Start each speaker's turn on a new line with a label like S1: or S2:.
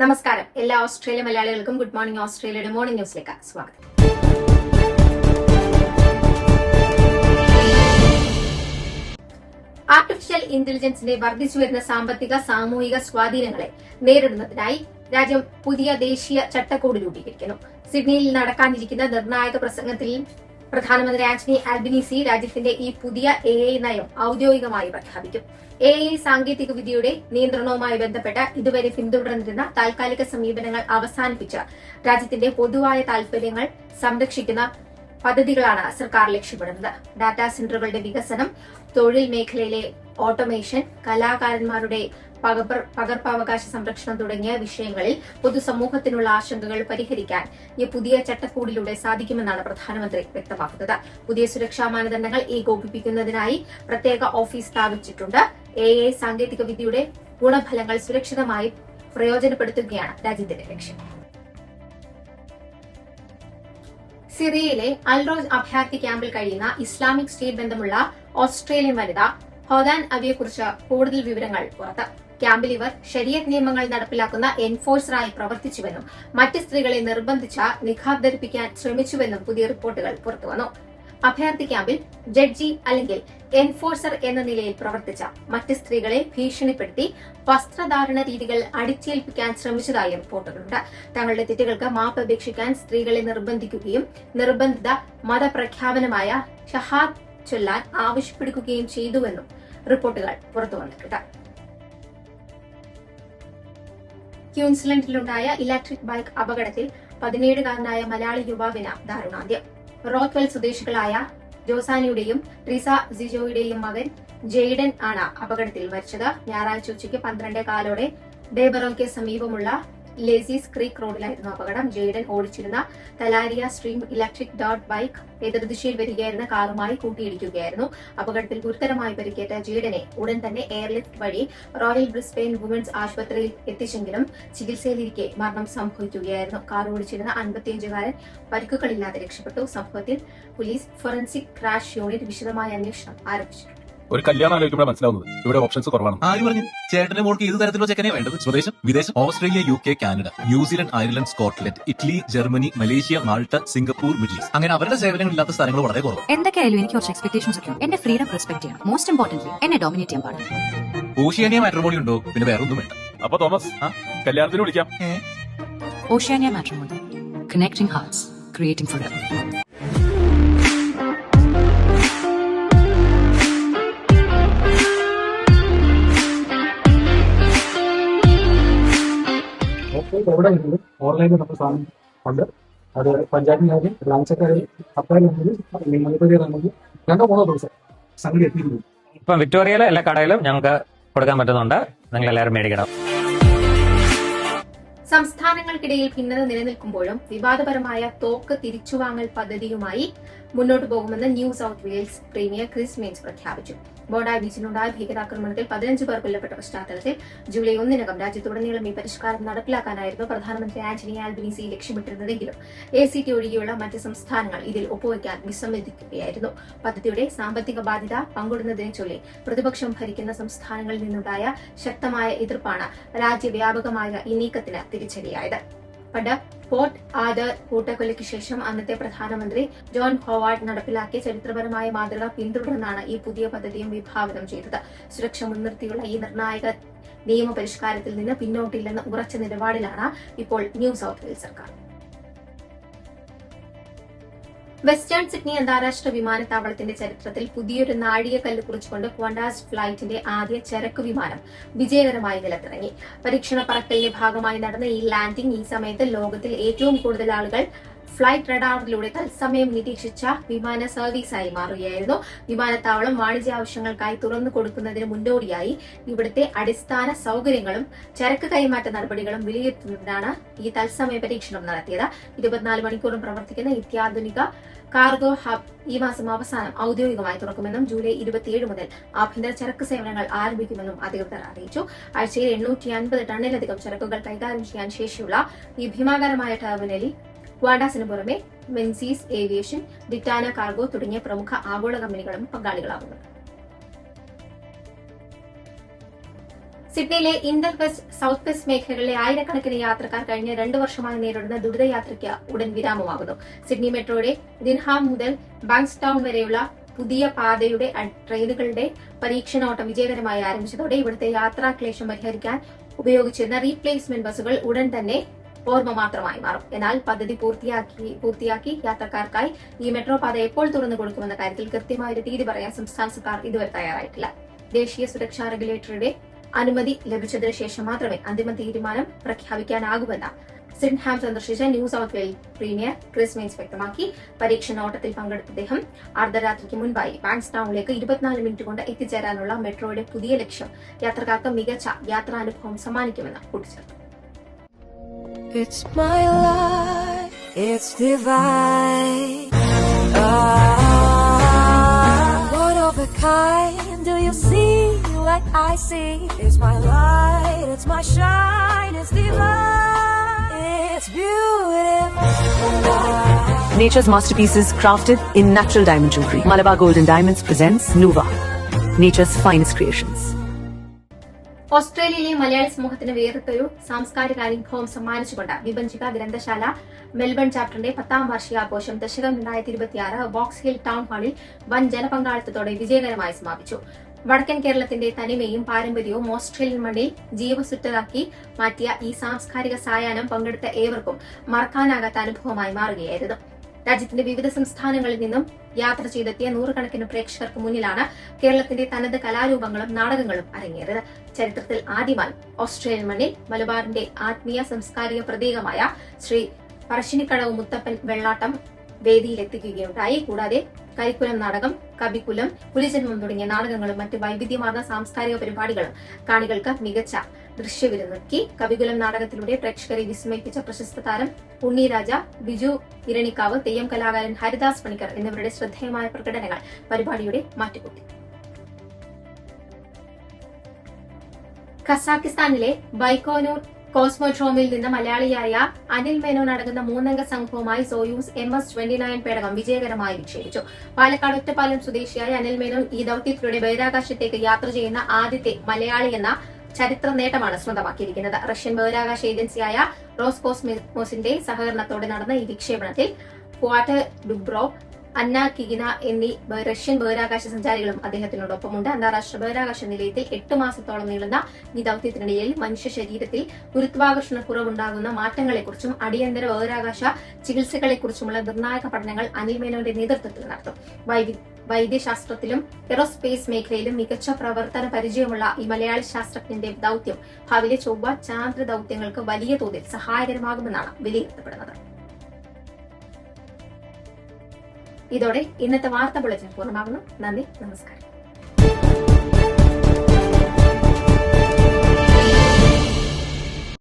S1: നമസ്കാരം. എല്ലാ ഓസ്ട്രേലിയ മലയാളികൾക്കും ഗുഡ് മോർണിംഗ് ഓസ്ട്രേലിയയുടെ മോർണിംഗ് ന്യൂസിലേക്ക് സ്വാഗതം. ആർട്ടിഫിഷ്യൽ ഇന്റലിജൻസിന്റെ വർദ്ധിച്ചു വരുന്ന സാമ്പത്തിക സാമൂഹിക സ്വാധീനങ്ങളെ നേരിടുന്നതിനായി രാജ്യം പുതിയ ദേശീയ ചട്ടക്കൂട് രൂപീകരിക്കുന്നു. സിഡ്നിയിൽ നടക്കാനിരിക്കുന്ന നിർണായക പ്രസംഗത്തിൽ പ്രധാനമന്ത്രി ആന്റണി ആൽബനീസി രാജ്യത്തിന്റെ ഈ പുതിയ AI നയം ഔദ്യോഗികമായി പ്രഖ്യാപിക്കും. AI സാങ്കേതിക വിദ്യയുടെ നിയന്ത്രണവുമായി ബന്ധപ്പെട്ട് ഇതുവരെ പിന്തുടർന്നിരുന്ന താൽക്കാലിക സമീപനങ്ങൾ അവസാനിപ്പിച്ച് രാജ്യത്തിന്റെ പൊതുവായ താൽപര്യങ്ങൾ സംരക്ഷിക്കുന്ന പദ്ധതികളാണ് സർക്കാർ ലക്ഷ്യമിടുന്നത്. ഡാറ്റാ സെന്ററുകളുടെ വികസനം, തൊഴിൽ മേഖലയിലെ ഓട്ടോമേഷൻ, കലാകാരന്മാരുടെ പകർപ്പവകാശ സംരക്ഷണം തുടങ്ങിയ വിഷയങ്ങളിൽ പൊതുസമൂഹത്തിനുള്ള ആശങ്കകൾ പരിഹരിക്കാൻ ഈ പുതിയ ചട്ടക്കൂടിലൂടെ സാധിക്കുമെന്നാണ് പ്രധാനമന്ത്രി വ്യക്തമാക്കുന്നത്. പുതിയ സുരക്ഷാ മാനദണ്ഡങ്ങൾ ഏകോപിപ്പിക്കുന്നതിനായി പ്രത്യേക ഓഫീസ് സ്ഥാപിച്ചിട്ടുണ്ട്. AI സാങ്കേതിക വിദ്യയുടെ ഗുണഫലങ്ങൾ സുരക്ഷിതമായി പ്രയോജനപ്പെടുത്തുകയാണ് രാജ്യത്തിന്റെ ലക്ഷ്യം. സിറിയയിലെ അൽറോജ് അഭയാർത്ഥി ക്യാമ്പിൽ കഴിയുന്ന ഇസ്ലാമിക് സ്റ്റേറ്റ് ബന്ധമുള്ള ഓസ്ട്രേലിയൻ വനിത ഹൊദാൻ അബിയെക്കുറിച്ച് കൂടുതൽ വിവരങ്ങൾ പുറത്ത്. ക്യാമ്പിൽ ഇവർ ശരിയത്ത് നിയമങ്ങൾ നടപ്പിലാക്കുന്ന എൻഫോഴ്സറായി പ്രവർത്തിച്ചുവെന്നും മറ്റ് സ്ത്രീകളെ നിർബന്ധിച്ച നിഖാബ് ധരിപ്പിക്കാൻ ശ്രമിച്ചുവെന്നും പുതിയ റിപ്പോർട്ടുകൾ പുറത്തുവന്നു. അഭയാർത്ഥി ക്യാമ്പിൽ ജഡ്ജി അല്ലെങ്കിൽ എൻഫോഴ്സർ എന്ന നിലയിൽ പ്രവർത്തിച്ച മറ്റ് സ്ത്രീകളെ ഭീഷണിപ്പെടുത്തി വസ്ത്രധാരണ രീതികൾ അടിച്ചേൽപ്പിക്കാൻ ശ്രമിച്ചതായി റിപ്പോർട്ടുകളുണ്ട്. തങ്ങളുടെ തെറ്റുകൾക്ക് മാപ്പ് അപേക്ഷിക്കാൻ സ്ത്രീകളെ നിർബന്ധിക്കുകയും നിർബന്ധിത മതപ്രഖ്യാപനമായ ഷഹാദ് ചൊല്ലാൻ ആവശ്യപ്പെടുകയും ചെയ്തുവെന്നും റിപ്പോർട്ടുകൾ പുറത്തുവന്നിട്ടുണ്ട്. ക്യൂൻസ്ലൻഡിലുണ്ടായ ഇലക്ട്രിക് ബൈക്ക് അപകടത്തിൽ 17കാരനായ മലയാളി യുവാവിന് ദാരുണാന്ത്യം. റോക്ക്വെൽ സ്വദേശികളായ ജോസാനിയുടെയും ട്രീസ സിജോയുടെയും മകൻ ജെയ്ഡൻ ആണ് അപകടത്തിൽ മരിച്ചത്. ഞായറാഴ്ച ഉച്ചയ്ക്ക് 12:15 ഡേബറോയ്ക്ക് സമീപമുള്ള ലേസീസ് ക്രീക്ക് റോഡിലായിരുന്നു അപകടം. ജെയ്ഡൻ ഓടിച്ചിരുന്ന തലാരിയ സ്ട്രീം ഇലക്ട്രിക് ഡോട്ട് ബൈക്ക് എതിർദിശയിൽ വരികയായിരുന്ന കാറുമായി കൂട്ടിയിടിക്കുകയായിരുന്നു. അപകടത്തിൽ ഗുരുതരമായി പരിക്കേറ്റ ജെയ്ഡനെ ഉടൻ തന്നെ എയർലിഫ്റ്റ് വഴി റോയൽ ബ്രിസ്ബെയിൻ വുമൻസ് ആശുപത്രിയിൽ എത്തിച്ചെങ്കിലും ചികിത്സയിലിരിക്കെ മരണം സംഭവിക്കുകയായിരുന്നു. കാർ ഓടിച്ചിരുന്ന 55കാരൻ പരിക്കുകളില്ലാതെ രക്ഷപ്പെട്ടു. സംഭവത്തിൽ പോലീസ് ഫോറൻസിക് ക്രാഷ് യൂണിറ്റ് വിശദമായ അന്വേഷണം ആരംഭിച്ചിട്ടുണ്ട്.
S2: ഒരു കല്യാണം ആലോചിക്കുമ്പോൾ മനസ്സിലാവുന്നത് ഇവിടെ ഓപ്ഷൻസ് കുറവാണ്.
S3: ആര് പറഞ്ഞു? ചേട്ടന്റെ മോൾക്ക് ഏത് തരത്തിലുള്ള ചെക്കനെ വേണ്ടത്? സ്വദേശം, വിദേശം, Australia, UK, Canada, New Zealand, Ireland, Scotland, Italy, Germany, Malaysia, Malta, Singapore, Middle East. അങ്ങനെ അവരുടെ സേവനങ്ങൾ ഇല്ലാത്ത സ്ഥലങ്ങൾ വളരെ കുറവ്.
S4: എന്തൊക്കെയായാലും എനിക്ക് കുറച്ച് എക്സ്പെക്ടേഷൻസ് ഒക്കെ ഉണ്ട്. എന്റെ ഫ്രീഡം റെസ്പെക്ട് ചെയ്യണം. മോസ്റ്റ് ഇമ്പോർട്ടന്റ്ലി എന്നെ ഡോമിനേറ്റ് ചെയ്യാൻ പാടില്ല.
S3: ഓഷ്യാനിയ മാട്രിമോണി ഉണ്ടോ? പിന്നെ വേറെ ഒന്നും വേണ്ട.
S2: അപ്പൊ തോമസ് കല്യാണത്തിന് വിളിക്കാം.
S4: Oceania matrimony, connecting hearts, creating forever.
S5: എവിടെ വരുന്നത് ഓൺലൈനിൽ നമ്മൾ സാധനം ഉണ്ട്. അത് പഞ്ചായത്തിനായാലും ബ്രാഞ്ചൊക്കെയായാലും അപ്പായാലും മണിപ്പൂരിയാണെങ്കിൽ 2-3 ദിവസം സംഗതി എത്തിയിരുന്നു.
S6: ഇപ്പം വിക്ടോറിയയിലെ എല്ലാ കടയിലും ഞങ്ങൾക്ക് കൊടുക്കാൻ പറ്റുന്നുണ്ട്. നിങ്ങൾ എല്ലാവരും മേടിക്കണം.
S1: സംസ്ഥാനങ്ങൾക്കിടയിൽ ഭിന്നത നിലനിൽക്കുമ്പോഴും വിവാദപരമായ തോക്ക് തിരിച്ചുവാങ്ങൽ പദ്ധതിയുമായി മുന്നോട്ടു പോകുമെന്ന് new south Wales premier Chris means പ്രഖ്യാപിച്ചു. ബോണ്ടായി ബീച്ചിലുണ്ടായ ഭീകരാക്രമണത്തിൽ 15 പേർ കൊല്ലപ്പെട്ട പശ്ചാത്തലത്തിൽ ജൂലൈ 1 രാജ്യത്തുടനീളം ഈ പരിഷ്കാരം നടപ്പിലാക്കാനായിരുന്നു പ്രധാനമന്ത്രി ആന്റണി ആൽബനീസി ലക്ഷ്യമിട്ടിരുന്നതെങ്കിലും ACT ഒഴികെയുള്ള മറ്റ് സംസ്ഥാനങ്ങൾ ഇതിൽ ഒപ്പുവയ്ക്കാൻ വിസമ്മതിക്കുകയായിരുന്നു. പദ്ധതിയുടെ സാമ്പത്തിക ബാധ്യത പങ്കിടുന്നതിനെ ചൊല്ലി പ്രതിപക്ഷം ഭരിക്കുന്ന സംസ്ഥാനങ്ങളിൽ നിന്നുണ്ടായ ശക്തമായ എതിർപ്പാണ് രാജ്യവ്യാപകമായ ഈ നീക്കത്തിന് തിരിച്ചടിയായത്. പണ്ട് പോർട്ട് ആദർ കൂട്ടക്കൊലയ്ക്ക് ശേഷം അന്നത്തെ പ്രധാനമന്ത്രി ജോൺ ഹോവാർഡ് നടപ്പിലാക്കിയ ചരിത്രപരമായ മാതൃക പിന്തുടർന്നാണ് ഈ പുതിയ പദ്ധതിയും വിഭാവനം ചെയ്തത്. സുരക്ഷ മുൻനിർത്തിയുള്ള ഈ നിർണായക നിയമപരിഷ്കാരത്തിൽ നിന്ന് പിന്നോട്ടില്ലെന്ന ഉറച്ച നിലപാടിലാണ് ഇപ്പോൾ ന്യൂ സൌത്ത് വെയിൽസ് സർക്കാർ. വെസ്റ്റേൺ സിഡ്നി അന്താരാഷ്ട്ര വിമാനത്താവളത്തിന്റെ ചരിത്രത്തിൽ പുതിയൊരു നാഴികക്കല്ല് കുറിച്ചുകൊണ്ട് ക്വാണ്ടാസ് ഫ്ലൈറ്റിന്റെ ആദ്യ ചരക്ക് വിമാനം വിജയകരമായി നിലത്തിറങ്ങി. പരീക്ഷണ പറക്കലിന്റെ ഭാഗമായി നടന്ന ഈ ലാൻഡിംഗ് ഈ സമയത്ത് ലോകത്തിൽ ഏറ്റവും കൂടുതൽ ആളുകൾ ഫ്ലൈറ്റ് റഡാറിലൂടെ തത്സമയം നിരീക്ഷിച്ച വിമാന സർവീസായി മാറുകയായിരുന്നു. വിമാനത്താവളം വാണിജ്യ ആവശ്യങ്ങൾക്കായി തുറന്നു കൊടുക്കുന്നതിന് മുന്നോടിയായി ഇവിടുത്തെ അടിസ്ഥാന സൌകര്യങ്ങളും ചരക്ക് കൈമാറ്റ നടപടികളും വിലയിരുത്തുന്നതിനാണ് ഈ തത്സമയ പരീക്ഷണം നടത്തിയത്. 24 മണിക്കൂറും പ്രവർത്തിക്കുന്ന അത്യാധുനിക കാർഗോ ഹബ് ഈ മാസം അവസാനം ഔദ്യോഗികമായി തുറക്കുമെന്നും ജൂലൈ 27 മുതൽ ആഭ്യന്തര ചരക്ക് സേവനങ്ങൾ ആരംഭിക്കുമെന്നും അധികൃതർ അറിയിച്ചു. ആഴ്ചയിൽ 850 ടണ്ണിലധികം ചരക്കുകൾ കൈകാര്യം ചെയ്യാൻ ശേഷിയുള്ള ഈ ഭീമാകരമായ ടെർമിനലിൽ ക്വാണ്ടാസിന് പുറമെ മെൻസീസ് ഏവിയേഷൻ, ഡിറ്റാന കാർഗോ തുടങ്ങിയ പ്രമുഖ ആഗോള കമ്പനികളും പങ്കാളികളാകുന്നുണ്ട്. സിഡ്നിയിലെ ഇന്റർ വെസ്റ്റ് സൌത്ത് വെസ്റ്റ് മേഖലകളിലെ ആയിരക്കണക്കിന് യാത്രക്കാർ കഴിഞ്ഞ 2 വർഷമായി നേരിടുന്ന ദുരിതയാത്രയ്ക്ക് ഉടൻ വിരാമമാകുന്നു. സിഡ്നി മെട്രോയുടെ ദിൻഹാം മുതൽ ബാങ്ക്സ്റ്റൌൺ വരെയുള്ള പുതിയ പാതയുടെ ട്രെയിനുകളുടെ പരീക്ഷണോട്ടം വിജയകരമായി ആരംഭിച്ചതോടെ ഇവിടുത്തെ യാത്രാക്ലേശം പരിഹരിക്കാൻ ഉപയോഗിച്ചിരുന്ന റീപ്ലേസ്മെന്റ് ബസ്സുകൾ ഉടൻ തന്നെ ഓർമ്മ മാത്രമായി മാറും. എന്നാൽ പദ്ധതി പൂർത്തിയാക്കി യാത്രക്കാർക്കായി ഈ മെട്രോ പാത എപ്പോൾ തുറന്നു കൊടുക്കുമെന്ന കാര്യത്തിൽ കൃത്യമായ ഒരു തീയതി പറയാൻ സംസ്ഥാന സർക്കാർ ഇതുവരെ തയ്യാറായിട്ടില്ല. ദേശീയ സുരക്ഷാ റെഗുലേറ്ററുടെ അനുമതി ലഭിച്ചതിനു ശേഷം മാത്രമേ അന്തിമ തീരുമാനം പ്രഖ്യാപിക്കാനാകൂവെന്ന് സിഡ്ഹാം സന്ദർശിച്ച new south Wales premier Chris mains വ്യക്തമാക്കി. പരീക്ഷണോട്ടത്തിൽ പങ്കെടുത്ത അദ്ദേഹം അർദ്ധരാത്രിക്ക് മുൻപായി ബാങ്ക്സ്റ്റൌണിലേക്ക് 24 മിനിറ്റ് കൊണ്ട് എത്തിച്ചേരാനുള്ള മെട്രോയുടെ പുതിയ ലക്ഷ്യം യാത്രക്കാർക്ക് മികച്ച യാത്രാനുഭവം സമ്മാനിക്കുമെന്ന് കൂട്ടിച്ചേർത്തു.
S7: It's my life, it's divine. One of a kind, do you see what I see? It's my light, it's my shine, it's divine, it's beautiful.
S8: Nature's masterpieces crafted in natural diamond jewelry. Malabar Gold and Diamonds presents Nuva, nature's finest creations.
S1: ഓസ്ട്രേലിയയിലെ മലയാളി സമൂഹത്തിന് വേറിട്ടൊരു സാംസ്കാരിക അനുഭവം സമ്മാനിച്ചുകൊണ്ട് വിഭജിക ഗ്രന്ഥശാല Melbourne ചാപ്റ്ററിന്റെ 10ാം വാർഷികാഘോഷം ദശകം 2026 box hill town ഹാളിൽ വൻ ജനപങ്കാളിത്തത്തോടെ വിജയകരമായി സമാപിച്ചു. വടക്കൻ കേരളത്തിന്റെ തനിമയും പാരമ്പര്യവും ഓസ്ട്രേലിയൻ മണ്ണിൽ ജീവസുറ്റതാക്കി മാറ്റിയ ഈ സാംസ്കാരിക സായാഹ്നം പങ്കെടുത്ത ഏവർക്കും മറക്കാനാകാത്ത അനുഭവമായി മാറുകയായിരുന്നു. രാജ്യത്തിന്റെ വിവിധ സംസ്ഥാനങ്ങളിൽ നിന്നും യാത്ര ചെയ്തെത്തിയ നൂറുകണക്കിന് പ്രേക്ഷകർക്ക് മുന്നിലാണ് കേരളത്തിന്റെ തനത് കലാരൂപങ്ങളും നാടകങ്ങളും അരങ്ങേറിയത്. ചരിത്രത്തിൽ ആദ്യമായി ഓസ്ട്രേലിയൻ മണ്ണിൽ മലബാറിന്റെ ആത്മീയ സാംസ്കാരിക പ്രതീകമായ ശ്രീ പറശ്ശിനിക്കടവ് മുത്തപ്പൻ വെള്ളാട്ടം വേദിയിലെത്തിക്കുകയുണ്ടായി. കൂടാതെ കരിക്കുലം നാടകം, കവികുലം, പുലിജന്മം തുടങ്ങിയ നാടകങ്ങളും മറ്റ് വൈവിധ്യമാർന്ന സാംസ്കാരിക പരിപാടികളും കാണികൾക്ക് മികച്ച ദൃശ്യവിരുന്നൊരുക്കി. കവികുലം നാടകത്തിലൂടെ പ്രേക്ഷകരെ വിസ്മയിപ്പിച്ച പ്രശസ്ത താരം ഉണ്ണിരാജ, ബിജു ഇരണിക്കാവ്, തെയ്യം കലാകാരൻ ഹരിദാസ് പണിക്കർ എന്നിവരുടെ ശ്രദ്ധേയമായ പ്രകടനങ്ങൾ പരിപാടിയുടെ മാറ്റുകൂട്ടി. ഖസാക്കിസ്ഥാനിലെ ബൈക്കോനൂർ കോസ്മോഡ്രോമിൽ നിന്ന് മലയാളിയായ അനിൽ മേനോൻ അടങ്ങുന്ന 3-അംഗ സംഘവുമായി സോയൂസ് MS-29 പേടകം വിജയകരമായി വിക്ഷേപിച്ചു. പാലക്കാട് ഒറ്റപ്പാലം സ്വദേശിയായ അനിൽ മേനോൻ ഈ ദൌത്യത്തിലൂടെ ബഹിരാകാശത്തേക്ക് യാത്ര ചെയ്യുന്ന ആദ്യത്തെ മലയാളി എന്ന ചരിത്ര നേട്ടമാണ് സ്വന്തമാക്കിയിരിക്കുന്നത്. റഷ്യൻ ബഹിരാകാശ ഏജൻസിയായ റോസ്കോസ്മോസിന്റെ സഹകരണത്തോടെ നടന്ന ഈ വിക്ഷേപണത്തിൽ ക്വാറ്റർ ഡുബ്രോവ്, അന്ന കിഗിന എന്നീ റഷ്യൻ ബഹിരാകാശ സഞ്ചാരികളും അദ്ദേഹത്തിനോടൊപ്പമുണ്ട്. അന്താരാഷ്ട്ര ബഹിരാകാശ നിലയത്തിൽ 8 മാസത്തോളം നീളുന്ന ഈ ദൌത്യത്തിനിടയിൽ മനുഷ്യ ശരീരത്തിൽ ഗുരുത്വാകർഷണ കുറവുണ്ടാകുന്ന മാറ്റങ്ങളെക്കുറിച്ചും അടിയന്തര ബഹിരാകാശ ചികിത്സകളെക്കുറിച്ചുമുള്ള നിർണായക പഠനങ്ങൾ അനിൽ മേനോന്റെ നേതൃത്വത്തിൽ നടത്തും. വൈദ്യശാസ്ത്രത്തിലും എറോസ്പേസ് മേഖലയിലും മികച്ച പ്രവർത്തന പരിചയമുള്ള ഈ മലയാളി ശാസ്ത്രജ്ഞന്റെ ദൌത്യം ഭാവിയിലെ ചൊവ്വ ചാന്ദ്ര ദൌത്യങ്ങൾക്ക് വലിയ തോതിൽ സഹായകരമാകുമെന്നാണ് വിലയിരുത്തപ്പെടുന്നത്. ഇതോടെ ഇന്നത്തെ വാർത്താ ബുള്ളറ്റിൻ പൂർണ്ണമാകുന്നു. നന്ദി, നമസ്കാരം.